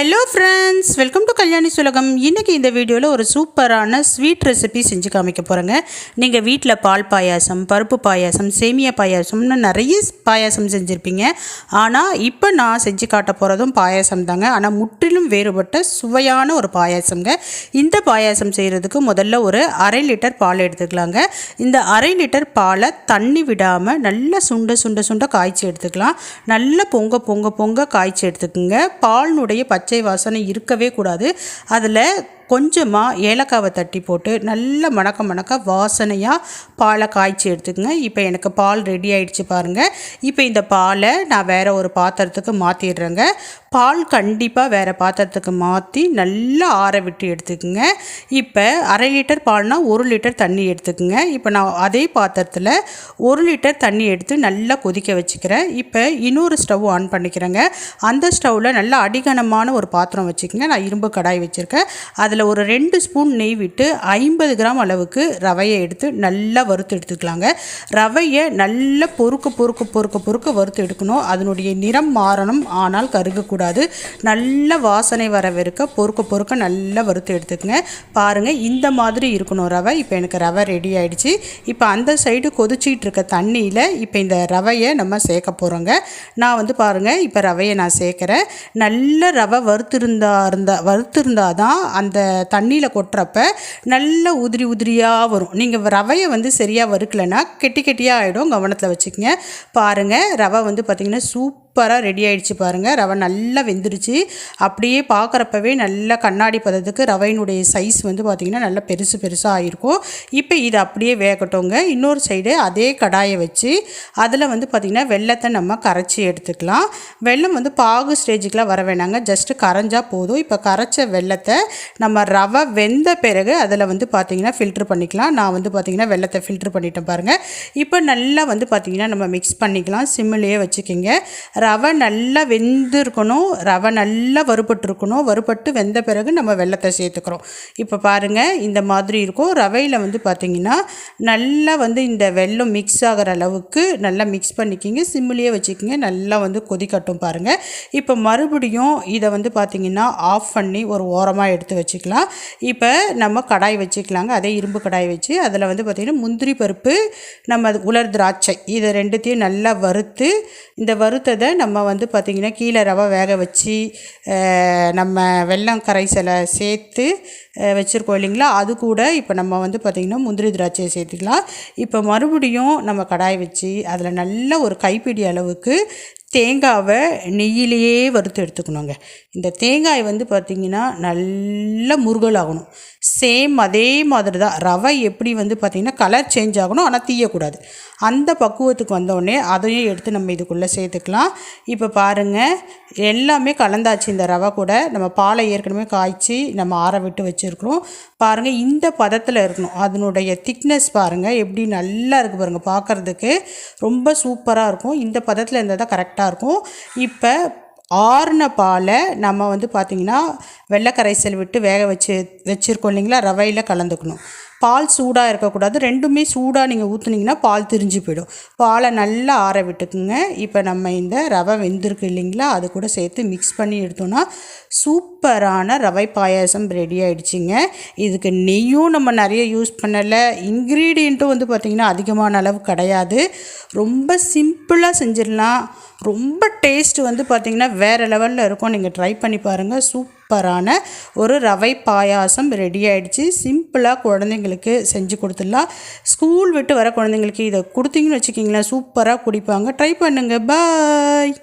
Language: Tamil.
Hello friends, welcome to Kalyani சுலகம். இன்றைக்கி இந்த வீடியோவில் ஒரு சூப்பரான ஸ்வீட் ரெசிபி செஞ்சு காமிக்க போகிறேங்க. நீங்கள் வீட்டில் பால் பாயாசம், பருப்பு பாயாசம், சேமியா பாயாசம்னு நிறைய பாயாசம் செஞ்சுருப்பீங்க. ஆனால் இப்போ நான் செஞ்சு காட்ட போகிறதும் பாயாசம் தாங்க. ஆனால் முற்றிலும் வேறுபட்ட சுவையான ஒரு பாயாசங்க. இந்த பாயாசம் செய்கிறதுக்கு முதல்ல ஒரு 1/2 லிட்டர் பால் எடுத்துக்கலாங்க. இந்த 1/2 லிட்டர் பாலை தண்ணி விடாமல் நல்லா சுண்ட காய்ச்சி எடுத்துக்கலாம். நல்லா பொங்க காய்ச்சி எடுத்துக்குங்க. பாலினுடைய பச்சை வாசனை இருக்கவே கூடாது. அதில் கொஞ்சமாக ஏலக்காவை தட்டி போட்டு நல்ல மணக்க வாசனையாக பாலை காய்ச்சி எடுத்துக்கங்க. இப்போ எனக்கு பால் ரெடி ஆகிடுச்சு பாருங்கள். இப்போ இந்த பாலை நான் வேறு ஒரு பாத்திரத்துக்கு மாற்றிடுறேங்க. பால் கண்டிப்பாக வேறு பாத்திரத்துக்கு மாற்றி நல்லா ஆற விட்டு எடுத்துக்கோங்க. இப்போ 1/2 லிட்டர் பால்னால் 1 லிட்டர் தண்ணி எடுத்துக்கோங்க. இப்போ நான் அதே பாத்திரத்தில் 1 லிட்டர் தண்ணி எடுத்து நல்லா கொதிக்க வச்சுக்கிறேன். இப்போ இன்னொரு ஸ்டவ் ஆன் பண்ணிக்கிறேங்க. அந்த ஸ்டவ்வில் நல்லா அடிகனமான ஒரு பாத்திரம் வச்சுக்கோங்க. நான் இரும்பு கடாய் வச்சுருக்கேன். அதில் ஒரு 2 ஸ்பூன் நெய் விட்டு 50 கிராம் அளவுக்கு ரவையை எடுத்து நல்லா வறுத்து எடுத்துக்கலாங்க. ரவையை நல்லா பொறுக்க வறுத்து எடுக்கணும். அதனுடைய நிறம் மாறணும், ஆனால் கருகக்கூடாது. நல்ல வாசனை வர வரைக்கும் பொறுக்க நல்லா வறுத்து எடுத்துக்கங்க. பாருங்கள், இந்த மாதிரி இருக்கணும் ரவை. இப்போ எனக்கு ரவை ரெடி ஆகிடுச்சு. இப்போ அந்த சைடு கொதிச்சிக்கிட்டு இருக்க தண்ணியில் இப்போ இந்த ரவையை நம்ம சேர்க்க போகிறோங்க. நான் பாருங்கள், இப்போ ரவையை நான் சேர்க்குறேன். நல்ல ரவை வறுத்திருந்தா தான் அந்த தண்ணியில் கொட்டுறப்ப நல்ல உதிரியாக வரும். நீங்கள் ரவையை சரியாக வறுக்கலைன்னா கெட்டியாக ஆகிடும். கவனத்தில் வச்சுக்கோங்க. பாருங்கள், ரவை பார்த்திங்கன்னா சூப்பராக ரெடி ஆகிடுச்சு பாருங்கள். ரவை நல்லா வெந்துடுச்சு. அப்படியே பார்க்குறப்பவே நல்ல கண்ணாடி பதத்துக்கு ரவையினுடைய சைஸ் பார்த்திங்கன்னா நல்லா பெருசாக ஆகிருக்கும். இப்போ இது அப்படியே வேகட்டோங்க. இன்னொரு சைடு அதே கடாயை வச்சு அதில் பார்த்திங்கன்னா வெல்லத்தை நம்ம கரைச்சி எடுத்துக்கலாம். வெல்லம் பாகு ஸ்டேஜுக்கெலாம் வர வேணாங்க, ஜஸ்ட்டு கரைஞ்சா போதும். இப்போ கரைச்ச வெல்லத்தை நம்ம ரவை வெந்த பிறகு அதில் பார்த்திங்கன்னா ஃபில்ட்ரு பண்ணிக்கலாம். நான் பார்த்திங்கன்னா வெல்லத்தை ஃபில்ட்ரு பண்ணிட்டேன் பாருங்கள். இப்போ நல்லா பார்த்திங்கன்னா நம்ம மிக்ஸ் பண்ணிக்கலாம். சிம்மிலேயே வச்சுக்கிங்க. ரவை நல்லா வெந்திருக்கணும், ரவை நல்லா வறுபட்டு வெந்த பிறகு நம்ம வெல்லத்தை சேர்த்துக்கிறோம். இப்போ பாருங்கள், இந்த மாதிரி இருக்கும். ரவையில் பார்த்திங்கன்னா நல்லா இந்த வெல்லம் மிக்ஸ் ஆகிற அளவுக்கு நல்லா மிக்ஸ் பண்ணிக்கிங்க. சிம்மிலேயே வச்சுக்கிங்க. நல்லா கொதிக்கட்டும் பாருங்கள். இப்போ மறுபடியும் இதை பார்த்திங்கன்னா ஆஃப் பண்ணி ஒரு ஓரமாக எடுத்து வச்சுக்கலாம். இப்போ நம்ம கடாய் வச்சுக்கலாங்க. அதே இரும்பு கடாய் வச்சு அதில் பார்த்திங்கன்னா முந்திரி பருப்பு, நம்ம உலர் திராட்சை, இதை ரெண்டுத்தையும் நல்லா வறுத்து, இந்த வறுத்ததை நம்ம பார்த்திங்கன்னா கீழே ரவை வேக வச்சு நம்ம வெல்லம் கரைசலை சேர்த்து வச்சுருக்கோம் இல்லைங்களா, அது கூட இப்போ நம்ம பார்த்திங்கன்னா முந்திரி திராட்சையை சேர்த்துக்கலாம். இப்போ மறுபடியும் நம்ம கடாய் வச்சு அதில் நல்ல ஒரு கைப்பிடி அளவுக்கு தேங்காவை நெய்யிலேயே வறுத்து எடுத்துக்கணுங்க. இந்த தேங்காய் பார்த்திங்கன்னா நல்ல முருகல் ஆகணும். சேம் அதே மாதிரி தான் ரவை எப்படி பார்த்திங்கன்னா கலர் சேஞ்ச் ஆகணும், ஆனால் தீயக்கூடாது. அந்த பக்குவத்துக்கு வந்தோடனே அதையும் எடுத்து நம்ம இதுக்குள்ளே சேர்த்துக்கலாம். இப்போ பாருங்கள், எல்லாமே கலந்தாச்சு. இந்த ரவை கூட நம்ம பாலை ஏற்கனவே காய்ச்சி நம்ம ஆற விட்டு வச்சுருக்கிறோம். பாருங்கள், இந்த பதத்தில் இருக்கணும். அதனுடைய திக்னஸ் பாருங்கள் எப்படி நல்லா இருக்குது பாருங்கள். பார்க்குறதுக்கு ரொம்ப சூப்பராக இருக்கும். இந்த பதத்தில் இருந்தால் தான் கரெக்டாக இருக்கும். இப்போ ஆறுன பாலை நம்ம பார்த்திங்கன்னா வெள்ளை கரைசல் விட்டு வேக வச்சுருக்கோம் இல்லைங்களா, ரவையில் கலந்துக்கணும். பால் சூடாக இருக்கக்கூடாது. ரெண்டுமே சூடாக நீங்கள் ஊற்றுனீங்கன்னா பால் திரிஞ்சு போயிடும். பாலை நல்லா ஆற விட்டுக்குங்க. இப்போ நம்ம இந்த ரவை வெந்திருக்கு இல்லைங்களா, அது கூட சேர்த்து மிக்ஸ் பண்ணி எடுத்தோன்னா சூப்பரான ரவை பாயாசம் ரெடி ஆகிடுச்சிங்க. இதுக்கு நெய்யும் நம்ம நிறைய யூஸ் பண்ணலை. இன்க்ரீடியண்ட்டும் பார்த்திங்கன்னா அதிகமான அளவு கிடையாது. ரொம்ப சிம்பிளாக செஞ்சிடலாம். ரொம்ப டேஸ்ட் பார்த்திங்கன்னா வேறு லெவலில் இருக்கும். நீங்கள் ட்ரை பண்ணி பாருங்கள். சூப்பரான ஒரு ரவை பாயாசம் ரெடி ஆகிடுச்சு. சிம்பிளாக குழந்தைங்களுக்கு செஞ்சு கொடுத்துடலாம். ஸ்கூல் விட்டு வர குழந்தைங்களுக்கு இதை கொடுத்தீங்கன்னு வச்சுக்கிங்களேன், சூப்பராக குடிப்பாங்க. ட்ரை பண்ணுங்கள். பாய்.